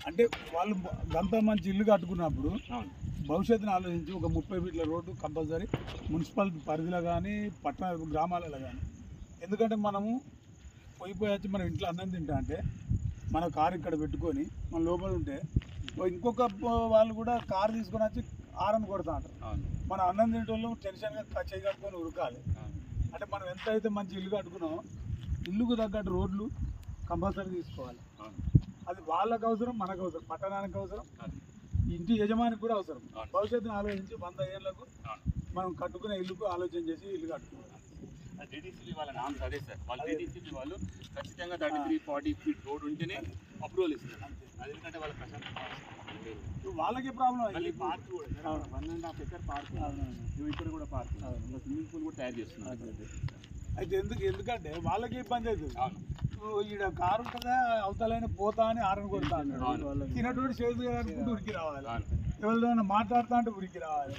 అంటే వాళ్ళు గంత మంచి ఇల్లు కట్టుకున్నప్పుడు భవిష్యత్తుని ఆలోచించి ఒక 30 ఫీట్ల రోడ్డు కంపల్సరీ మున్సిపాలిటీ పరిధిలో కానీ పట్టణ గ్రామాలలో కానీ. ఎందుకంటే మనము వచ్చి మనం ఇంట్లో అన్నం తింటా అంటే మన కారు ఇక్కడ పెట్టుకొని మన లోపల ఉంటే ఇంకొక వాళ్ళు కూడా కారు తీసుకొని వచ్చి ఆరని కొడతా అంటారు. మన అన్నం తింటోళ్ళు టెన్షన్గా చేయగట్టుకొని ఉరకాలి. అంటే మనం ఎంత అయితే మంచి ఇల్లు కట్టుకున్నామో ఇల్లుకు తగ్గట్టు రోడ్లు కంపల్సరీ తీసుకోవాలి. అది వాళ్ళకు అవసరం, మనకు అవసరం, పట్టణానికి అవసరం, ఇంటి యజమానికి కూడా అవసరం. భవిష్యత్తును ఆలోచించి 100 ఏళ్లకు మనం కట్టుకునే ఇల్లుకు ఆలోచన చేసి ఇల్లు కట్టుకోవాలి. DDCB వాళ్ళ నామ్స్ అదే సార్. వాళ్ళ DDCB వాళ్ళు ఖచ్చితంగా 33-40 ఫీట్ రోడ్ ఉంటేనే అప్రూవల్ ఇస్తారు. అది ఎందుకంటే వాళ్ళ వాళ్ళకే ప్రాబ్లం. మళ్ళీ పార్క్ కూడా 1.5 ఎకర్ పార్క్, ఇక్కడ కూడా పార్క్, స్విమ్మింగ్ పూల్ కూడా తయారు చేస్తున్నారు. అయితే ఎందుకంటే వాళ్ళకి ఇబ్బంది అవుతుంది. ఈడ కారు ఉంటుందా అవతలైన పోతా అని ఆరని కొడతా అంటాడు. తినటువంటి చేతి అనుకుంటూ ఉరికి రావాలి, ఎవరితో మాట్లాడుతా అంటే ఉరికి రావాలి.